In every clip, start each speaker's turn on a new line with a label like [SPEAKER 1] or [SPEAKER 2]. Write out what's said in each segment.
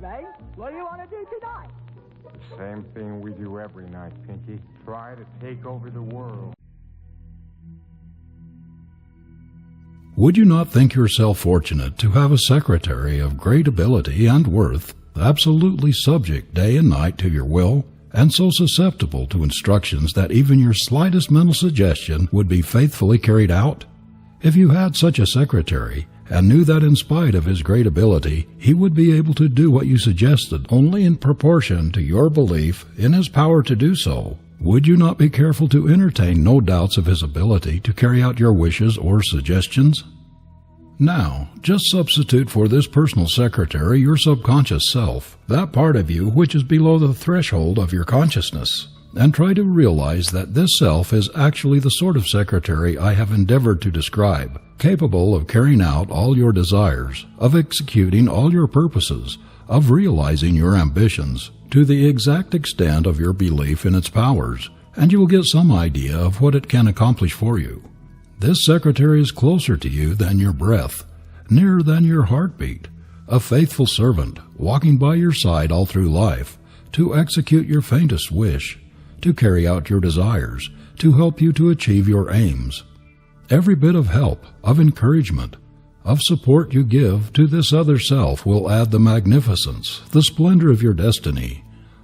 [SPEAKER 1] Ray. What do you want to do tonight?
[SPEAKER 2] Same thing we do every night, Pinky. Try to take over the world.
[SPEAKER 3] Would you not think yourself fortunate to have a secretary of great ability and worth, absolutely subject day and night to your will, and so susceptible to instructions that even your slightest mental suggestion would be faithfully carried out? If you had such a secretary, and knew that in spite of his great ability, he would be able to do what you suggested only in proportion to your belief in his power to do so, would you not be careful to entertain no doubts of his ability to carry out your wishes or suggestions? Now, just substitute for this personal secretary your subconscious self, that part of you which is below the threshold of your consciousness, and try to realize that this self is actually the sort of secretary I have endeavored to describe, capable of carrying out all your desires, of executing all your purposes, of realizing your ambitions, to the exact extent of your belief in its powers, and you will get some idea of what it can accomplish for you. This secretary is closer to you than your breath, nearer than your heartbeat, a faithful servant, walking by your side all through life, to execute your faintest wish, to carry out your desires, to help you to achieve your aims. Every bit of help, of encouragement, of support you give to this other self will add the magnificence, the splendor of your destiny.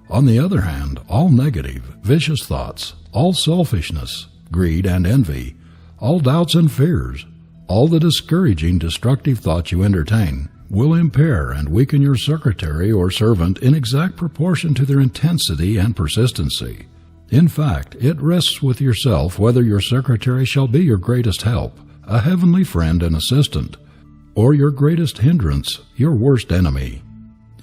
[SPEAKER 3] On the other hand, all negative, vicious thoughts, all selfishness, greed and envy, all doubts and fears, all the discouraging, destructive thoughts you entertain, will impair and weaken your secretary or servant in exact proportion to their intensity and persistency. In fact, it rests with yourself whether your secretary shall be your greatest help, a heavenly friend and assistant, or your greatest hindrance, your worst enemy.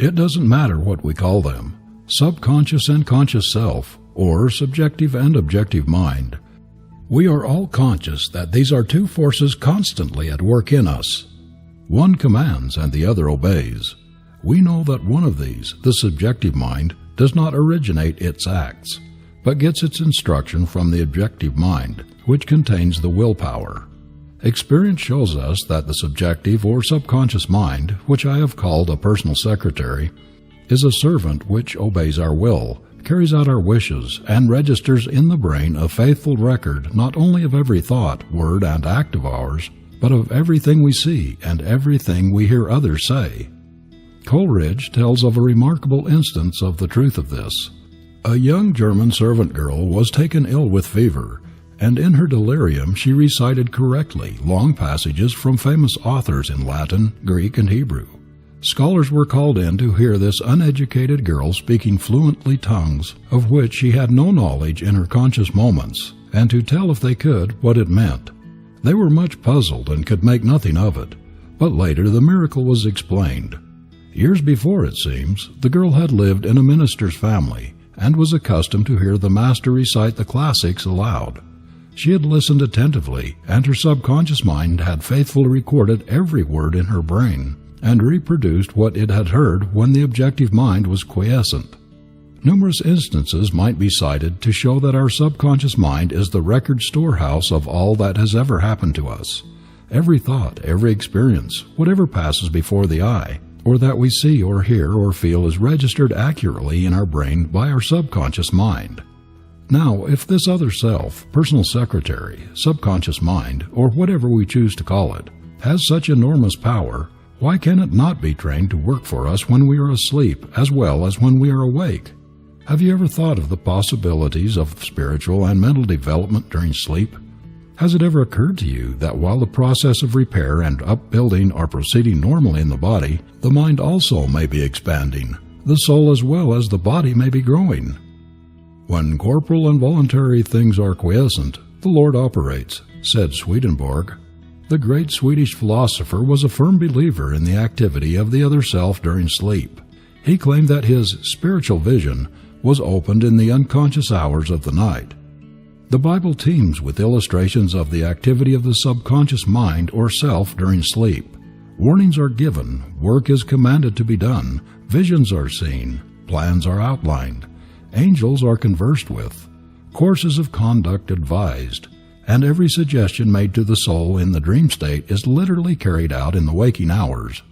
[SPEAKER 3] It doesn't matter what we call them, subconscious and conscious self, or subjective and objective mind. We are all conscious that these are two forces constantly at work in us. One commands and the other obeys. We know that one of these, the subjective mind, does not originate its acts, but gets its instruction from the objective mind, which contains the willpower. Experience shows us that the subjective or subconscious mind, which I have called a personal secretary, is a servant which obeys our will, carries out our wishes, and registers in the brain a faithful record not only of every thought, word, and act of ours, but of everything we see and everything we hear others say. Coleridge tells of a remarkable instance of the truth of this. A young German servant girl was taken ill with fever, and in her delirium she recited correctly long passages from famous authors in Latin, Greek, and Hebrew. Scholars were called in to hear this uneducated girl speaking fluently tongues of which she had no knowledge in her conscious moments, and to tell, if they could, what it meant. They were much puzzled and could make nothing of it, but later the miracle was explained. Years before, it seems, the girl had lived in a minister's family, and was accustomed to hear the master recite the classics aloud. She had listened attentively, and her subconscious mind had faithfully recorded every word in her brain, and reproduced what it had heard when the objective mind was quiescent. Numerous instances might be cited to show that our subconscious mind is the record storehouse of all that has ever happened to us. Every thought, every experience, whatever passes before the eye, or that we see or hear or feel is registered accurately in our brain by our subconscious mind. Now, if this other self, personal secretary, subconscious mind, or whatever we choose to call it, has such enormous power, why can it not be trained to work for us when we are asleep as well as when we are awake? Have you ever thought of the possibilities of spiritual and mental development during sleep? Has it ever occurred to you that while the process of repair and upbuilding are proceeding normally in the body, the mind also may be expanding, the soul as well as the body may be growing? When corporal and voluntary things are quiescent, the Lord operates, said Swedenborg. The great Swedish philosopher was a firm believer in the activity of the other self during sleep. He claimed that his spiritual vision was opened in the unconscious hours of the night. The Bible teems with illustrations of the activity of the subconscious mind or self during sleep. Warnings are given, work is commanded to be done, visions are seen, plans are outlined, angels are conversed with, courses of conduct advised, and every suggestion made to the soul in the dream state is literally carried out in the waking hours.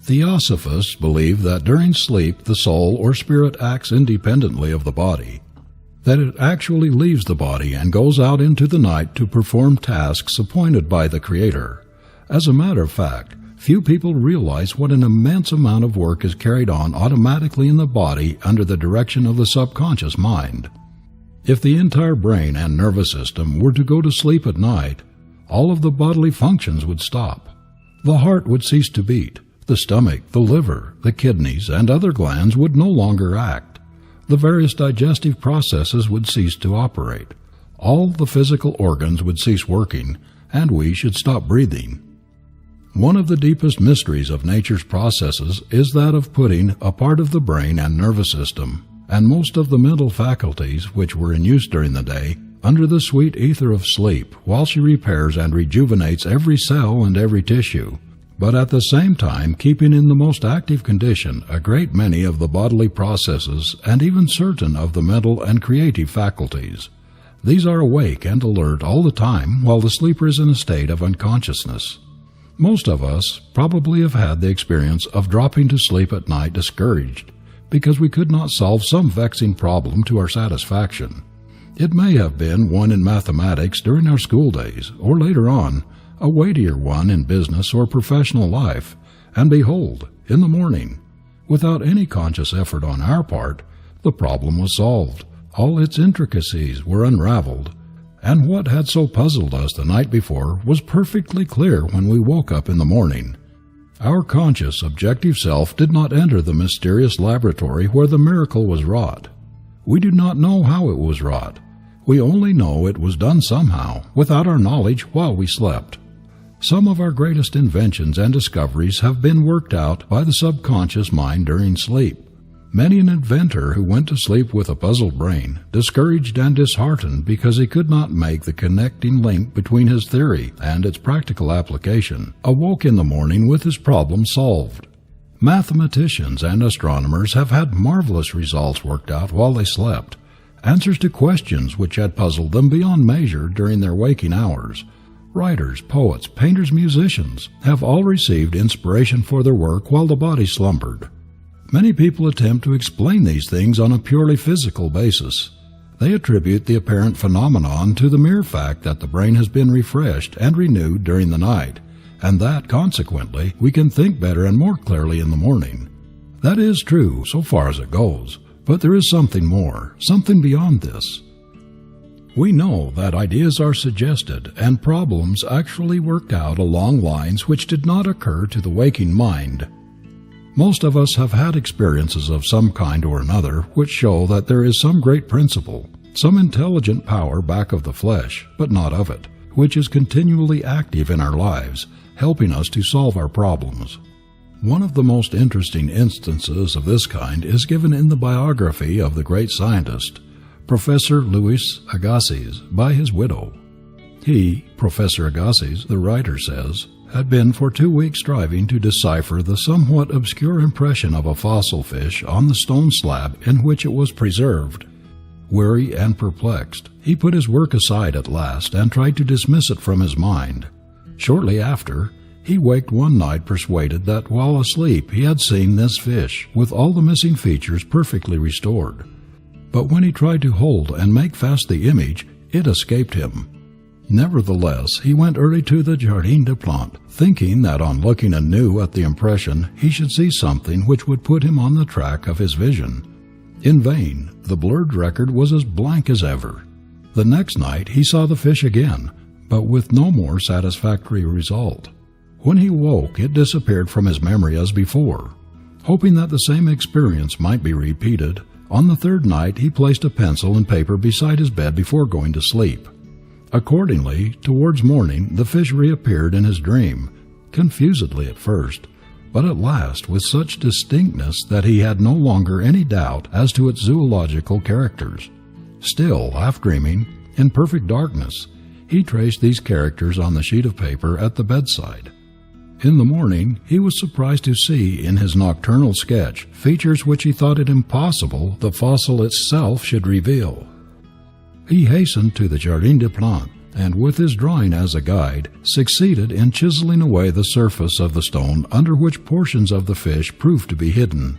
[SPEAKER 3] Theosophists believe that during sleep the soul or spirit acts independently of the body, that it actually leaves the body and goes out into the night to perform tasks appointed by the Creator. As a matter of fact, few people realize what an immense amount of work is carried on automatically in the body under the direction of the subconscious mind. If the entire brain and nervous system were to go to sleep at night, all of the bodily functions would stop. The heart would cease to beat. The stomach, the liver, the kidneys, and other glands would no longer act. The various digestive processes would cease to operate. All the physical organs would cease working, and we should stop breathing. One of the deepest mysteries of nature's processes is that of putting a part of the brain and nervous system, and most of the mental faculties which were in use during the day, under the sweet ether of sleep, while she repairs and rejuvenates every cell and every tissue, but at the same time keeping in the most active condition a great many of the bodily processes and even certain of the mental and creative faculties. These are awake and alert all the time while the sleeper is in a state of unconsciousness. Most of us probably have had the experience of dropping to sleep at night discouraged because we could not solve some vexing problem to our satisfaction. It may have been one in mathematics during our school days, or later on, a weightier one in business or professional life, and behold, in the morning, without any conscious effort on our part, the problem was solved, all its intricacies were unraveled, and what had so puzzled us the night before was perfectly clear when we woke up in the morning. Our conscious, objective self did not enter the mysterious laboratory where the miracle was wrought. We do not know how it was wrought. We only know it was done somehow, without our knowledge, while we slept. Some of our greatest inventions and discoveries have been worked out by the subconscious mind during sleep. Many an inventor who went to sleep with a puzzled brain, discouraged and disheartened because he could not make the connecting link between his theory and its practical application, awoke in the morning with his problem solved. Mathematicians and astronomers have had marvelous results worked out while they slept, answers to questions which had puzzled them beyond measure during their waking hours. Writers, poets, painters, musicians have all received inspiration for their work while the body slumbered. Many people attempt to explain these things on a purely physical basis. They attribute the apparent phenomenon to the mere fact that the brain has been refreshed and renewed during the night, and that, consequently, we can think better and more clearly in the morning. That is true so far as it goes, but there is something more, something beyond this. We know that ideas are suggested and problems actually worked out along lines which did not occur to the waking mind. Most of us have had experiences of some kind or another which show that there is some great principle, some intelligent power back of the flesh, but not of it, which is continually active in our lives, helping us to solve our problems. One of the most interesting instances of this kind is given in the biography of the great scientist, Professor Louis Agassiz, by his widow. He, Professor Agassiz, the writer says, had been for 2 weeks striving to decipher the somewhat obscure impression of a fossil fish on the stone slab in which it was preserved. Weary and perplexed, he put his work aside at last and tried to dismiss it from his mind. Shortly after, he waked one night persuaded that while asleep he had seen this fish, with all the missing features perfectly restored. But when he tried to hold and make fast the image, it escaped him. Nevertheless, he went early to the Jardin des Plantes, thinking that on looking anew at the impression he should see something which would put him on the track of his vision. In vain, the blurred record was as blank as ever. The next night he saw the fish again, but with no more satisfactory result. When he woke, it disappeared from his memory as before. Hoping that the same experience might be repeated, on the third night he placed a pencil and paper beside his bed before going to sleep. Accordingly, towards morning, the fish reappeared in his dream, confusedly at first, but at last with such distinctness that he had no longer any doubt as to its zoological characters. Still, half dreaming, in perfect darkness, he traced these characters on the sheet of paper at the bedside. In the morning, he was surprised to see in his nocturnal sketch features which he thought it impossible the fossil itself should reveal. He hastened to the Jardin des Plantes and with his drawing as a guide, succeeded in chiseling away the surface of the stone under which portions of the fish proved to be hidden.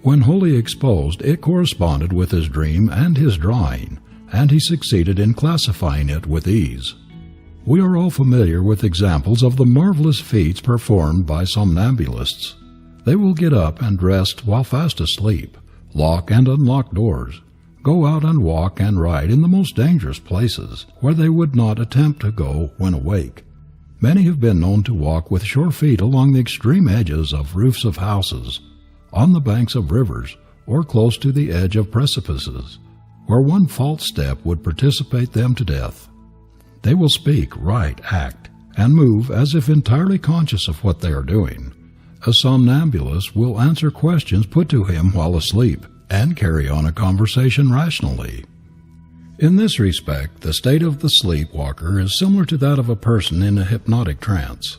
[SPEAKER 3] When wholly exposed, it corresponded with his dream and his drawing, and he succeeded in classifying it with ease. We are all familiar with examples of the marvelous feats performed by somnambulists. They will get up and rest while fast asleep, lock and unlock doors, go out and walk and ride in the most dangerous places, where they would not attempt to go when awake. Many have been known to walk with sure feet along the extreme edges of roofs of houses, on the banks of rivers, or close to the edge of precipices, where one false step would precipitate them to death. They will speak, write, act, and move as if entirely conscious of what they are doing. A somnambulist will answer questions put to him while asleep, and carry on a conversation rationally. In this respect, the state of the sleepwalker is similar to that of a person in a hypnotic trance.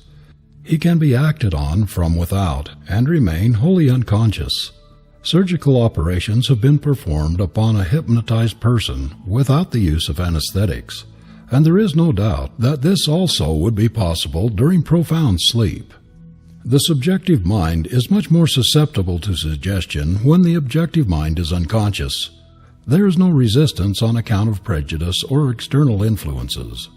[SPEAKER 3] He can be acted on from without and remain wholly unconscious. Surgical operations have been performed upon a hypnotized person without the use of anesthetics, and there is no doubt that this also would be possible during profound sleep. The subjective mind is much more susceptible to suggestion when the objective mind is unconscious. There is no resistance on account of prejudice or external influences.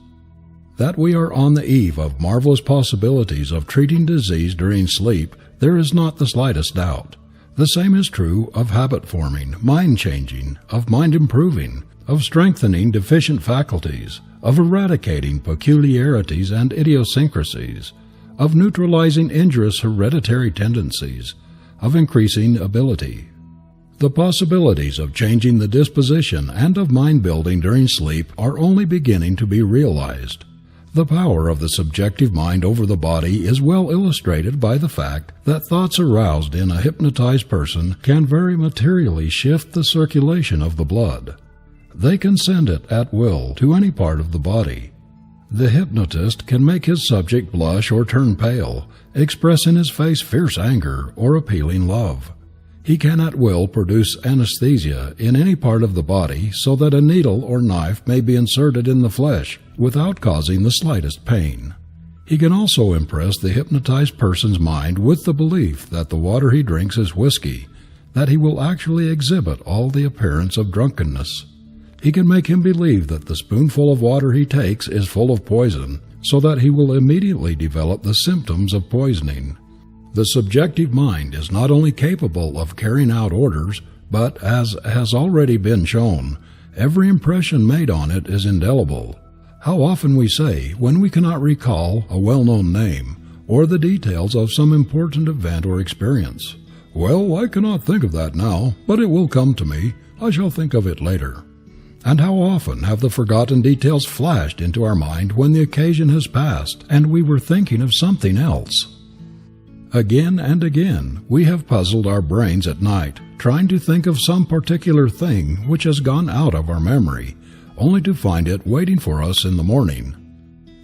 [SPEAKER 3] That we are on the eve of marvelous possibilities of treating disease during sleep, there is not the slightest doubt. The same is true of habit forming, mind changing, of mind improving, of strengthening deficient faculties, of eradicating peculiarities and idiosyncrasies, of neutralizing injurious hereditary tendencies, of increasing ability. The possibilities of changing the disposition and of mind building during sleep are only beginning to be realized. The power of the subjective mind over the body is well illustrated by the fact that thoughts aroused in a hypnotized person can very materially shift the circulation of the blood. They can send it at will to any part of the body. The hypnotist can make his subject blush or turn pale, express in his face fierce anger or appealing love. He can at will produce anesthesia in any part of the body so that a needle or knife may be inserted in the flesh without causing the slightest pain. He can also impress the hypnotized person's mind with the belief that the water he drinks is whiskey, that he will actually exhibit all the appearance of drunkenness. He can make him believe that the spoonful of water he takes is full of poison, so that he will immediately develop the symptoms of poisoning. The subjective mind is not only capable of carrying out orders, but, as has already been shown, every impression made on it is indelible. How often we say, when we cannot recall a well-known name, or the details of some important event or experience, "Well, I cannot think of that now, but it will come to me. I shall think of it later." And how often have the forgotten details flashed into our mind when the occasion has passed and we were thinking of something else? Again and again we have puzzled our brains at night, trying to think of some particular thing which has gone out of our memory, only to find it waiting for us in the morning.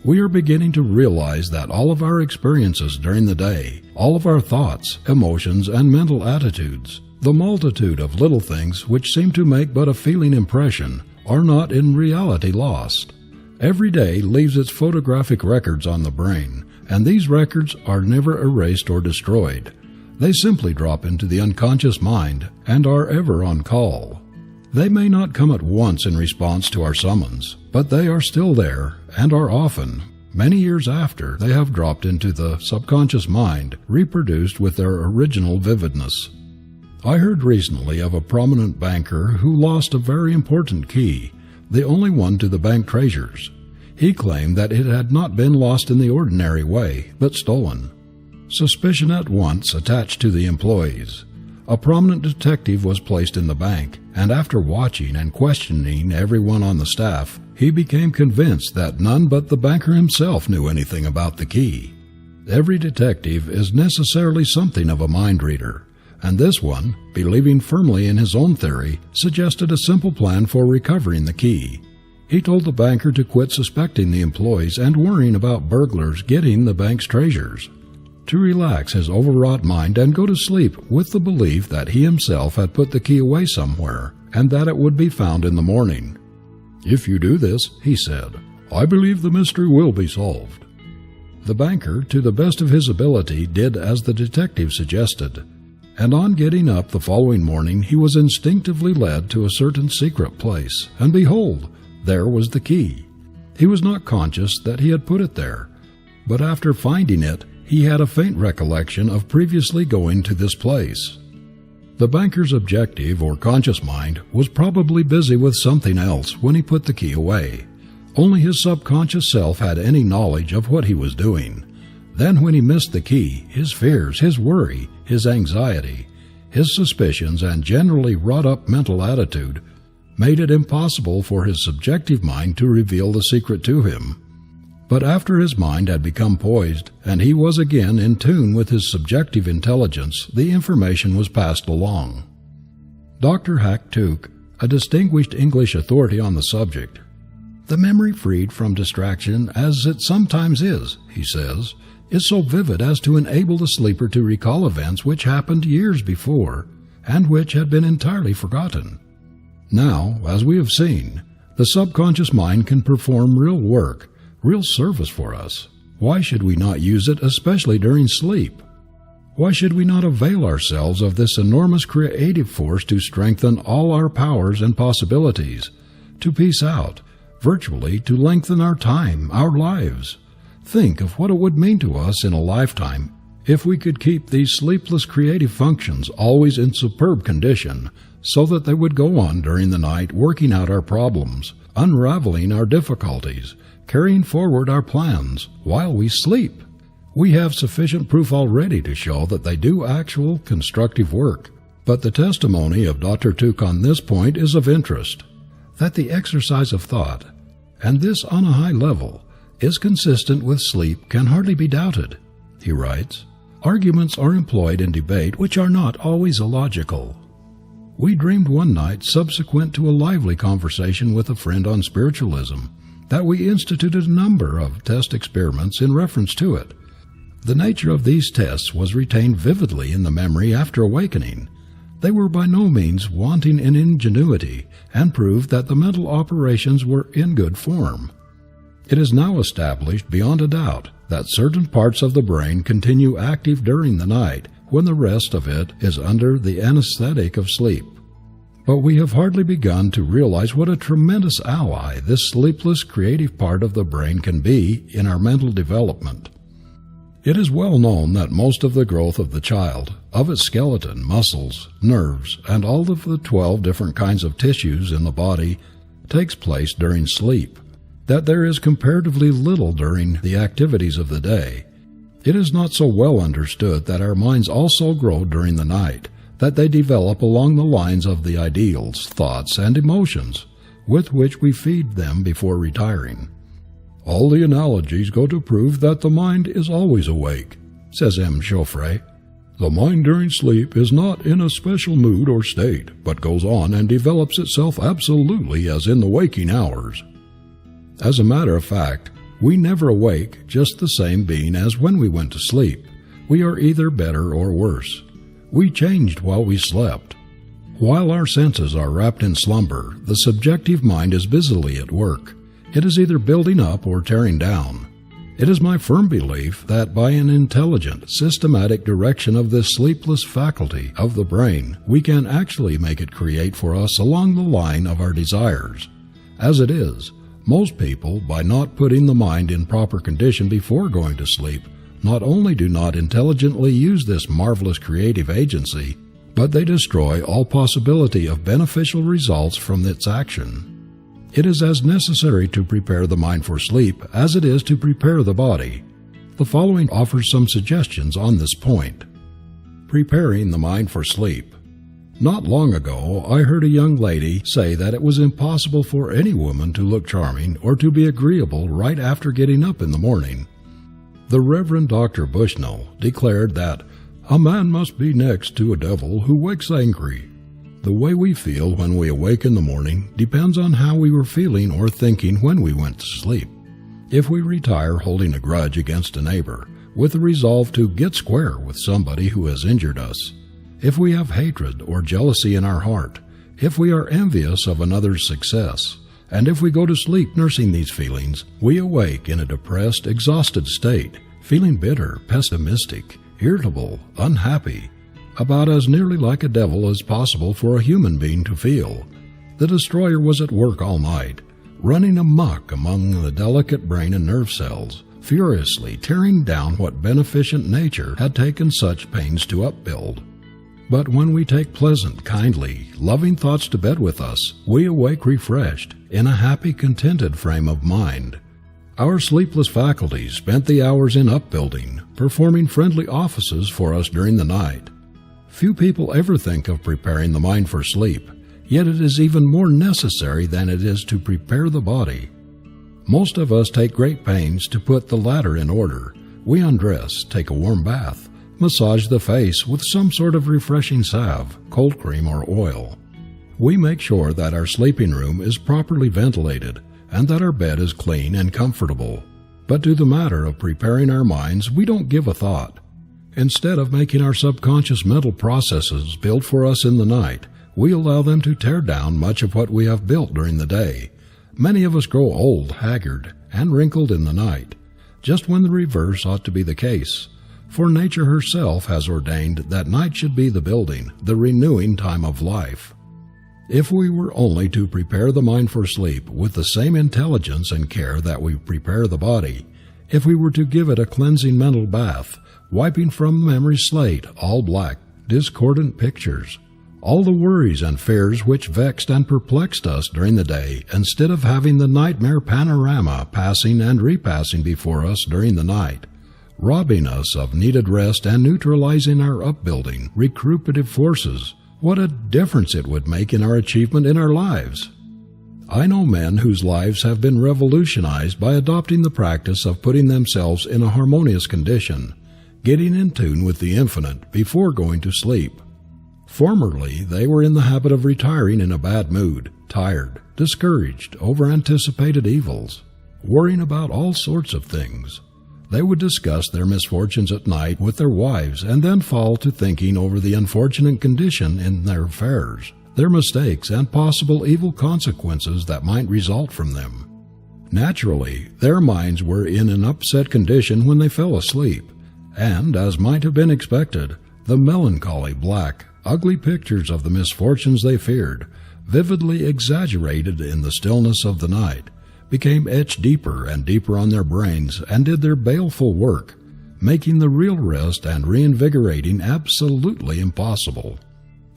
[SPEAKER 3] We are beginning to realize that all of our experiences during the day, all of our thoughts, emotions, and mental attitudes, the multitude of little things which seem to make but a fleeting impression, are not in reality lost. Every day leaves its photographic records on the brain, and these records are never erased or destroyed. They simply drop into the unconscious mind and are ever on call. They may not come at once in response to our summons, but they are still there and are often, many years after they have dropped into the subconscious mind, reproduced with their original vividness. I heard recently of a prominent banker who lost a very important key, the only one to the bank treasures. He claimed that it had not been lost in the ordinary way, but stolen. Suspicion at once attached to the employees. A prominent detective was placed in the bank, and after watching and questioning everyone on the staff, he became convinced that none but the banker himself knew anything about the key. Every detective is necessarily something of a mind reader, and this one, believing firmly in his own theory, suggested a simple plan for recovering the key. He told the banker to quit suspecting the employees and worrying about burglars getting the bank's treasures, to relax his overwrought mind and go to sleep with the belief that he himself had put the key away somewhere and that it would be found in the morning. "If you do this," he said, I believe the mystery will be solved." The banker, to the best of his ability, did as the detective suggested, and on getting up the following morning he was instinctively led to a certain secret place, and behold, there was the key. He was not conscious that he had put it there, but after finding it, he had a faint recollection of previously going to this place. The banker's objective or conscious mind was probably busy with something else when he put the key away. Only his subconscious self had any knowledge of what he was doing. Then when he missed the key, his fears, his worry, his anxiety, his suspicions, and generally wrought-up mental attitude made it impossible for his subjective mind to reveal the secret to him. But after his mind had become poised, and he was again in tune with his subjective intelligence, the information was passed along. Dr. Hack Tuke, a distinguished English authority on the subject, "The memory freed from distraction, as it sometimes is," he says, "is so vivid as to enable the sleeper to recall events which happened years before, and which had been entirely forgotten." Now, as we have seen, the subconscious mind can perform real work, real service for us. Why should we not use it, especially during sleep? Why should we not avail ourselves of this enormous creative force to strengthen all our powers and possibilities, to piece out, virtually to lengthen our time, our lives? Think of what it would mean to us in a lifetime if we could keep these sleepless creative functions always in superb condition, so that they would go on during the night working out our problems, unraveling our difficulties, carrying forward our plans while we sleep. We have sufficient proof already to show that they do actual constructive work, but the testimony of Dr. Tuke on this point is of interest. That the exercise of thought, and this on a high level, is consistent with sleep can hardly be doubted. He writes, "Arguments are employed in debate which are not always illogical. We dreamed one night, subsequent to a lively conversation with a friend on spiritualism, that we instituted a number of test experiments in reference to it. The nature of these tests was retained vividly in the memory after awakening. They were by no means wanting in ingenuity, and proved that the mental operations were in good form. It is now established beyond a doubt that certain parts of the brain continue active during the night, when the rest of it is under the anesthetic of sleep. But we have hardly begun to realize what a tremendous ally this sleepless creative part of the brain can be in our mental development. It is well known that most of the growth of the child, of its skeleton, muscles, nerves, and all of the 12 different kinds of tissues in the body takes place during sleep, that there is comparatively little during the activities of the day. It is not so well understood that our minds also grow during the night, that they develop along the lines of the ideals, thoughts, and emotions with which we feed them before retiring. All the analogies go to prove that the mind is always awake," says M. Chauffret. "The mind during sleep is not in a special mood or state, but goes on and develops itself absolutely as in the waking hours. As a matter of fact, we never awake just the same being as when we went to sleep. We are either better or worse. We changed while we slept. While our senses are wrapped in slumber, the subjective mind is busily at work. It is either building up or tearing down. It is my firm belief that by an intelligent, systematic direction of this sleepless faculty of the brain, we can actually make it create for us along the line of our desires. As it is, most people, by not putting the mind in proper condition before going to sleep, not only do not intelligently use this marvelous creative agency, but they destroy all possibility of beneficial results from its action. It is as necessary to prepare the mind for sleep as it is to prepare the body. The following offers some suggestions on this point. Preparing the mind for sleep. Not long ago, I heard a young lady say that it was impossible for any woman to look charming or to be agreeable right after getting up in the morning. The Reverend Dr. Bushnell declared that a man must be next to a devil who wakes angry. The way we feel when we awake in the morning depends on how we were feeling or thinking when we went to sleep. If we retire holding a grudge against a neighbor, with the resolve to get square with somebody who has injured us, if we have hatred or jealousy in our heart, if we are envious of another's success, And if we go to sleep nursing these feelings, we awake in a depressed, exhausted state, feeling bitter, pessimistic, irritable, unhappy, about as nearly like a devil as possible for a human being to feel. The destroyer was at work all night, running amok among the delicate brain and nerve cells, furiously tearing down what beneficent nature had taken such pains to upbuild. But when we take pleasant, kindly, loving thoughts to bed with us, we awake refreshed, in a happy, contented frame of mind. Our sleepless faculties spent the hours in upbuilding, performing friendly offices for us during the night. Few people ever think of preparing the mind for sleep, yet it is even more necessary than it is to prepare the body. Most of us take great pains to put the latter in order. We undress, take a warm bath, massage the face with some sort of refreshing salve, cold cream, or oil. We make sure that our sleeping room is properly ventilated and that our bed is clean and comfortable. But to the matter of preparing our minds, we don't give a thought. Instead of making our subconscious mental processes build for us in the night, we allow them to tear down much of what we have built during the day. Many of us grow old, haggard, and wrinkled in the night, just when the reverse ought to be the case. For nature herself has ordained that night should be the building, the renewing time of life. If we were only to prepare the mind for sleep with the same intelligence and care that we prepare the body, if we were to give it a cleansing mental bath, wiping from memory's slate all black, discordant pictures, all the worries and fears which vexed and perplexed us during the day, instead of having the nightmare panorama passing and repassing before us during the night, robbing us of needed rest and neutralizing our upbuilding, recuperative forces, what a difference it would make in our achievement in our lives. I know men whose lives have been revolutionized by adopting the practice of putting themselves in a harmonious condition, getting in tune with the infinite before going to sleep. Formerly, they were in the habit of retiring in a bad mood, tired, discouraged over anticipated evils, worrying about all sorts of things. They would discuss their misfortunes at night with their wives and then fall to thinking over the unfortunate condition in their affairs, their mistakes, and possible evil consequences that might result from them. Naturally, their minds were in an upset condition when they fell asleep, and, as might have been expected, the melancholy, black, ugly pictures of the misfortunes they feared, vividly exaggerated in the stillness of the night, became etched deeper and deeper on their brains and did their baleful work, making the real rest and reinvigorating absolutely impossible.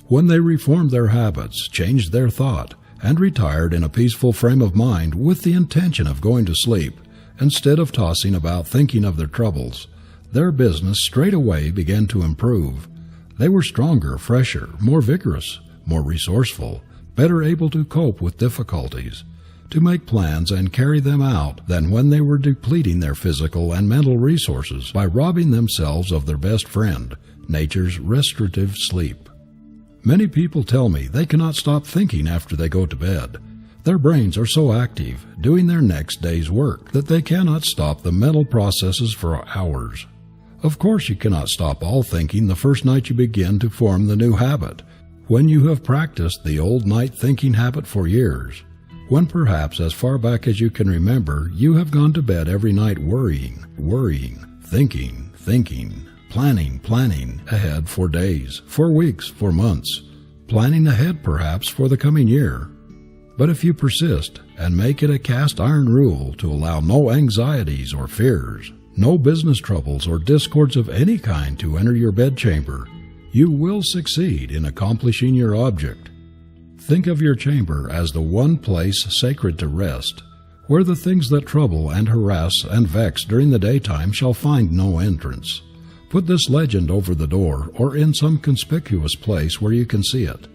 [SPEAKER 3] When they reformed their habits, changed their thought, and retired in a peaceful frame of mind with the intention of going to sleep, instead of tossing about thinking of their troubles, their business straightway began to improve. They were stronger, fresher, more vigorous, more resourceful, better able to cope with difficulties, to make plans and carry them out than when they were depleting their physical and mental resources by robbing themselves of their best friend, nature's restorative sleep. Many people tell me they cannot stop thinking after they go to bed. Their brains are so active, doing their next day's work, that they cannot stop the mental processes for hours. Of course you cannot stop all thinking the first night you begin to form the new habit, when you have practiced the old night thinking habit for years. When perhaps as far back as you can remember, you have gone to bed every night worrying, thinking, planning ahead for days, for weeks, for months, planning ahead perhaps for the coming year. But if you persist and make it a cast iron rule to allow no anxieties or fears, no business troubles or discords of any kind to enter your bedchamber, you will succeed in accomplishing your object. Think of your chamber as the one place sacred to rest, where the things that trouble and harass and vex during the daytime shall find no entrance. Put this legend over the door or in some conspicuous place where you can see it.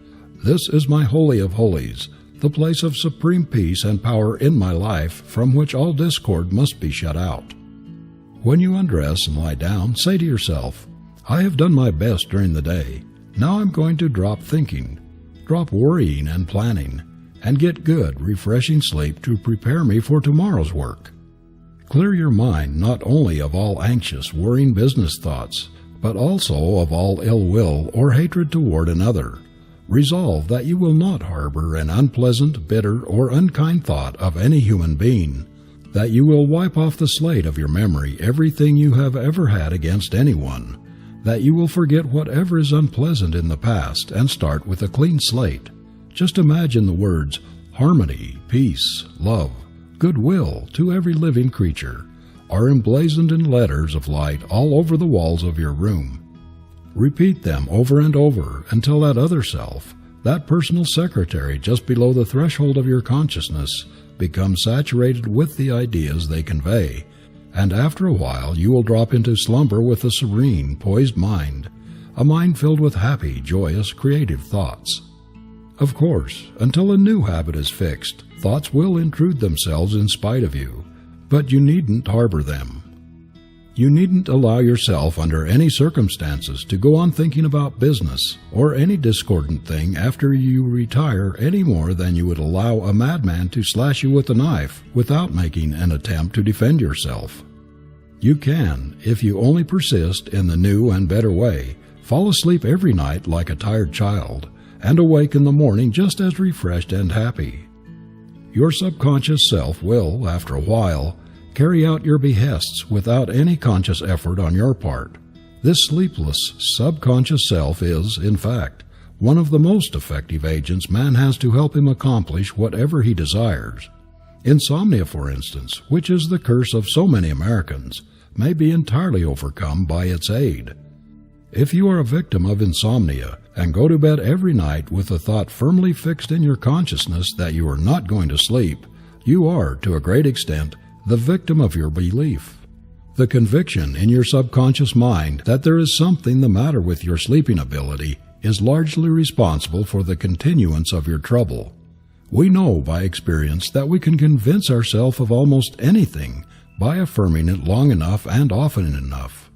[SPEAKER 3] This is my holy of holies, the place of supreme peace and power in my life, from which all discord must be shut out. When you undress and lie down, say to yourself, I have done my best during the day. Now I'm going to drop thinking, drop worrying and planning, and get good, refreshing sleep to prepare me for tomorrow's work. Clear your mind not only of all anxious, worrying business thoughts, but also of all ill will or hatred toward another. Resolve that you will not harbor an unpleasant, bitter, or unkind thought of any human being, that you will wipe off the slate of your memory everything you have ever had against anyone, that you will forget whatever is unpleasant in the past and start with a clean slate. Just imagine the words harmony, peace, love, goodwill to every living creature are emblazoned in letters of light all over the walls of your room. Repeat them over and over until that other self, that personal secretary just below the threshold of your consciousness, becomes saturated with the ideas they convey, and after a while you will drop into slumber with a serene, poised mind, a mind filled with happy, joyous, creative thoughts. Of course, until a new habit is fixed, thoughts will intrude themselves in spite of you, but you needn't harbor them. You needn't allow yourself under any circumstances to go on thinking about business or any discordant thing after you retire any more than you would allow a madman to slash you with a knife without making an attempt to defend yourself. You can, if you only persist in the new and better way, fall asleep every night like a tired child and awake in the morning just as refreshed and happy. Your subconscious self will, after a while, carry out your behests without any conscious effort on your part. This sleepless, subconscious self is, in fact, one of the most effective agents man has to help him accomplish whatever he desires. Insomnia, for instance, which is the curse of so many Americans, may be entirely overcome by its aid. If you are a victim of insomnia and go to bed every night with the thought firmly fixed in your consciousness that you are not going to sleep, you are, to a great extent, the victim of your belief. The conviction in your subconscious mind that there is something the matter with your sleeping ability is largely responsible for the continuance of your trouble. We know by experience that we can convince ourselves of almost anything by affirming it long enough and often enough.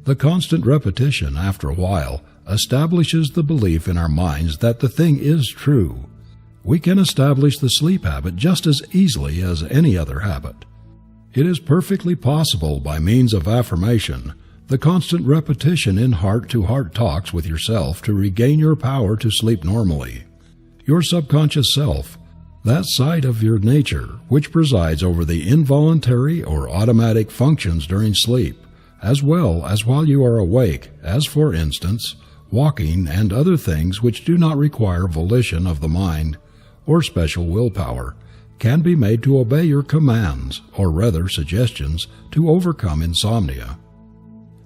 [SPEAKER 3] The constant repetition, after a while, establishes the belief in our minds that the thing is true. We can establish the sleep habit just as easily as any other habit. It is perfectly possible by means of affirmation, the constant repetition in heart-to-heart talks with yourself to regain your power to sleep normally. Your subconscious self, that side of your nature which presides over the involuntary or automatic functions during sleep, as well as while you are awake, as for instance, walking and other things which do not require volition of the mind or special willpower, can be made to obey your commands, or rather suggestions, to overcome insomnia.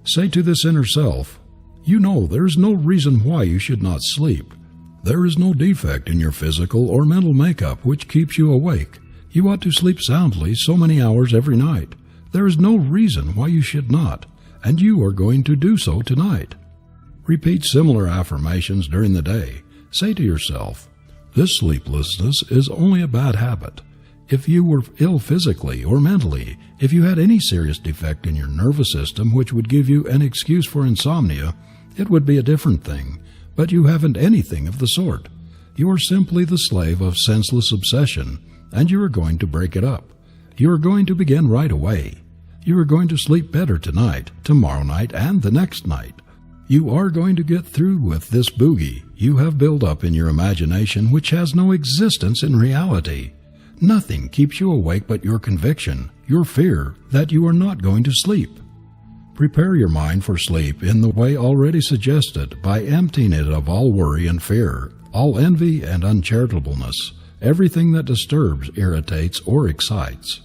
[SPEAKER 3] Say to this inner self, "You know there is no reason why you should not sleep. There is no defect in your physical or mental makeup which keeps you awake. You ought to sleep soundly so many hours every night. There is no reason why you should not, and you are going to do so tonight." Repeat similar affirmations during the day. Say to yourself, "This sleeplessness is only a bad habit. If you were ill physically or mentally, if you had any serious defect in your nervous system which would give you an excuse for insomnia, it would be a different thing, but you haven't anything of the sort. You are simply the slave of senseless obsession, and you are going to break it up. You are going to begin right away. You are going to sleep better tonight, tomorrow night, and the next night. You are going to get through with this boogie you have built up in your imagination which has no existence in reality. Nothing keeps you awake but your conviction, your fear that you are not going to sleep. Prepare your mind for sleep in the way already suggested by emptying it of all worry and fear, all envy and uncharitableness, everything that disturbs, irritates, or excites.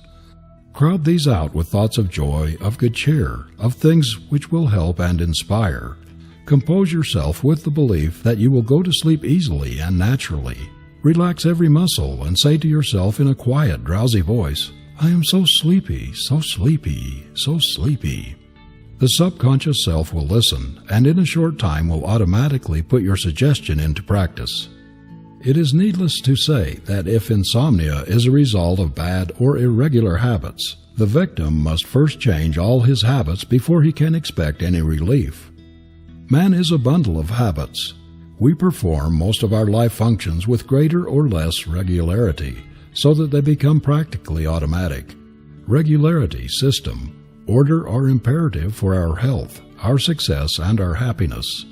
[SPEAKER 3] Crowd these out with thoughts of joy, of good cheer, of things which will help and inspire. Compose yourself with the belief that you will go to sleep easily and naturally. Relax every muscle and say to yourself in a quiet, drowsy voice, "I am so sleepy, so sleepy, so sleepy." The subconscious self will listen, and in a short time will automatically put your suggestion into practice. It is needless to say that if insomnia is a result of bad or irregular habits, the victim must first change all his habits before he can expect any relief. Man is a bundle of habits. We perform most of our life functions with greater or less regularity, so that they become practically automatic. Regularity, system, order are imperative for our health, our success, and our happiness.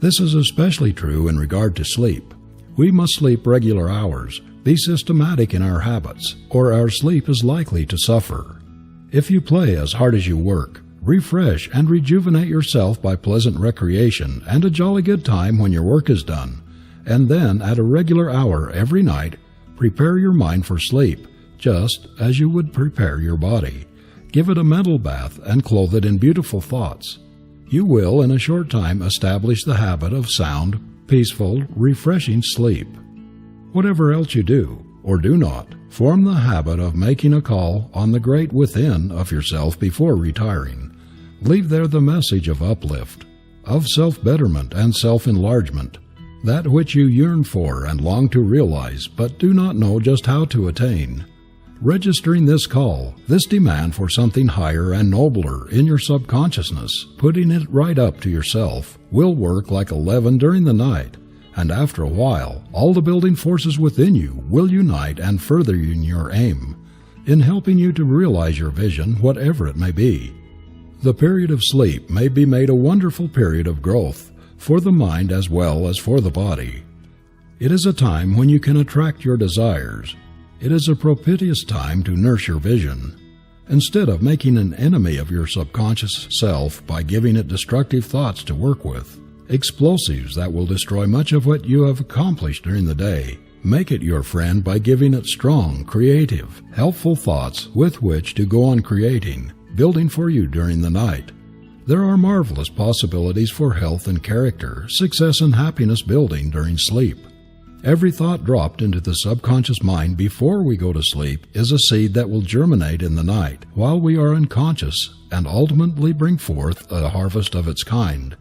[SPEAKER 3] This is especially true in regard to sleep. We must sleep regular hours, be systematic in our habits, or our sleep is likely to suffer. If you play as hard as you work, refresh and rejuvenate yourself by pleasant recreation and a jolly good time when your work is done, and then at a regular hour every night, prepare your mind for sleep, just as you would prepare your body. Give it a mental bath and clothe it in beautiful thoughts. You will in a short time establish the habit of sound, peaceful, refreshing sleep. Whatever else you do, or do not, form the habit of making a call on the great within of yourself before retiring. Leave there the message of uplift, of self-betterment and self-enlargement, that which you yearn for and long to realize but do not know just how to attain. Registering this call, this demand for something higher and nobler in your subconsciousness, putting it right up to yourself, will work like a leaven during the night, and after a while, all the building forces within you will unite and further in your aim, in helping you to realize your vision, whatever it may be. The period of sleep may be made a wonderful period of growth, for the mind as well as for the body. It is a time when you can attract your desires. It is a propitious time to nurse your vision. Instead of making an enemy of your subconscious self by giving it destructive thoughts to work with, explosives that will destroy much of what you have accomplished during the day, make it your friend by giving it strong, creative, helpful thoughts with which to go on creating, building for you during the night. There are marvelous possibilities for health and character, success and happiness building during sleep. Every thought dropped into the subconscious mind before we go to sleep is a seed that will germinate in the night while we are unconscious and ultimately bring forth a harvest of its kind.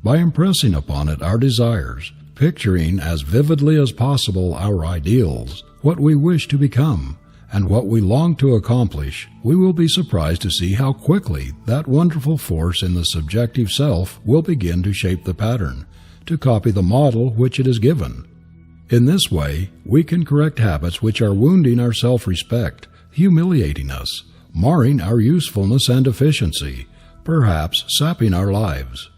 [SPEAKER 3] By impressing upon it our desires, picturing as vividly as possible our ideals, what we wish to become, and what we long to accomplish, we will be surprised to see how quickly that wonderful force in the subjective self will begin to shape the pattern, to copy the model which it is given. In this way, we can correct habits which are wounding our self-respect, humiliating us, marring our usefulness and efficiency, perhaps sapping our lives.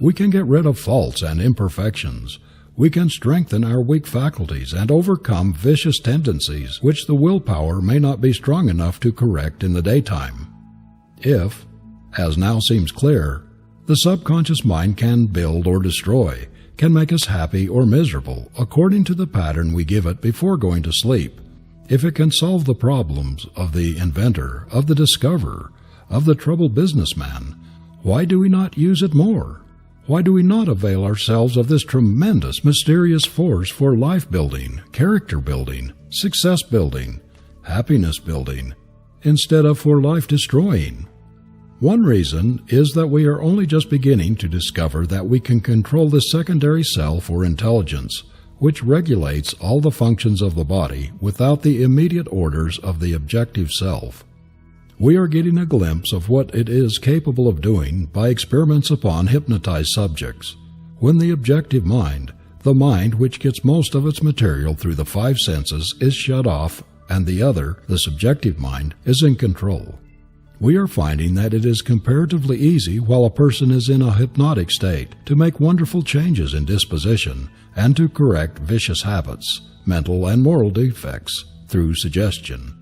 [SPEAKER 3] We can get rid of faults and imperfections. We can strengthen our weak faculties and overcome vicious tendencies which the willpower may not be strong enough to correct in the daytime. If, as now seems clear, the subconscious mind can build or destroy, can make us happy or miserable according to the pattern we give it before going to sleep, if it can solve the problems of the inventor, of the discoverer, of the troubled businessman, why do we not use it more? Why do we not avail ourselves of this tremendous, mysterious force for life building, character building, success building, happiness building, instead of for life destroying? One reason is that we are only just beginning to discover that we can control the secondary self or intelligence, which regulates all the functions of the body without the immediate orders of the objective self. We are getting a glimpse of what it is capable of doing by experiments upon hypnotized subjects, when the objective mind, the mind which gets most of its material through the five senses, is shut off, and the other, the subjective mind, is in control. We are finding that it is comparatively easy while a person is in a hypnotic state to make wonderful changes in disposition and to correct vicious habits, mental and moral defects, through suggestion.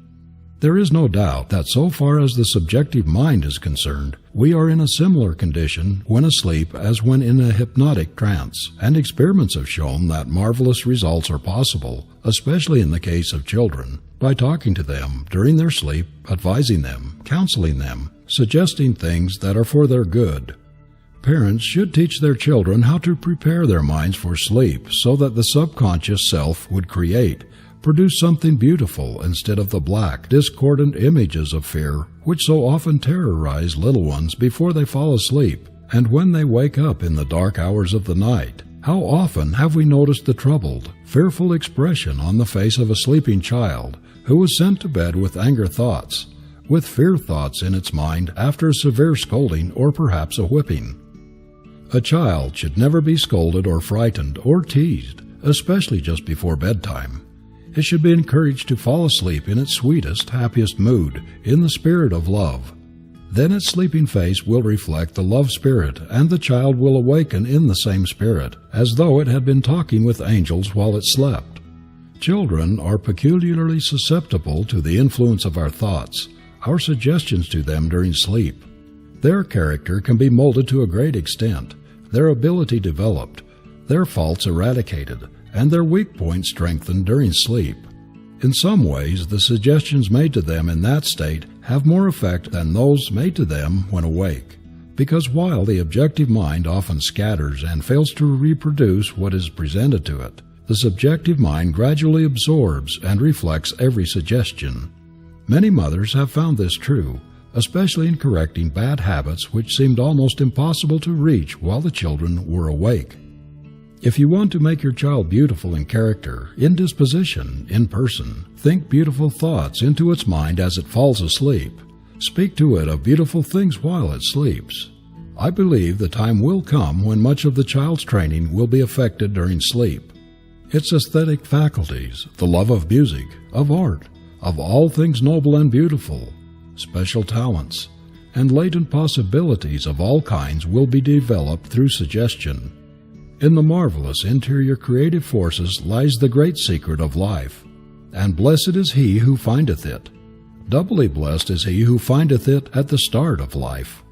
[SPEAKER 3] There is no doubt that so far as the subjective mind is concerned, we are in a similar condition when asleep as when in a hypnotic trance, and experiments have shown that marvelous results are possible, especially in the case of children, by talking to them during their sleep, advising them, counseling them, suggesting things that are for their good. Parents should teach their children how to prepare their minds for sleep so that the subconscious self would produce something beautiful instead of the black, discordant images of fear which so often terrorize little ones before they fall asleep and when they wake up in the dark hours of the night. How often have we noticed the troubled, fearful expression on the face of a sleeping child who was sent to bed with anger thoughts, with fear thoughts in its mind after a severe scolding or perhaps a whipping? A child should never be scolded or frightened or teased, especially just before bedtime. It should be encouraged to fall asleep in its sweetest, happiest mood, in the spirit of love. Then its sleeping face will reflect the love spirit, and the child will awaken in the same spirit, as though it had been talking with angels while it slept. Children are peculiarly susceptible to the influence of our thoughts, our suggestions to them during sleep. Their character can be molded to a great extent, their ability developed, their faults eradicated, and their weak points strengthened during sleep. In some ways, the suggestions made to them in that state have more effect than those made to them when awake, because while the objective mind often scatters and fails to reproduce what is presented to it, the subjective mind gradually absorbs and reflects every suggestion. Many mothers have found this true, especially in correcting bad habits which seemed almost impossible to reach while the children were awake. If you want to make your child beautiful in character, in disposition, in person, think beautiful thoughts into its mind as it falls asleep. Speak to it of beautiful things while it sleeps. I believe the time will come when much of the child's training will be effected during sleep. Its aesthetic faculties, the love of music, of art, of all things noble and beautiful, special talents, and latent possibilities of all kinds will be developed through suggestion. In the marvelous interior creative forces lies the great secret of life, and blessed is he who findeth it. Doubly blessed is he who findeth it at the start of life.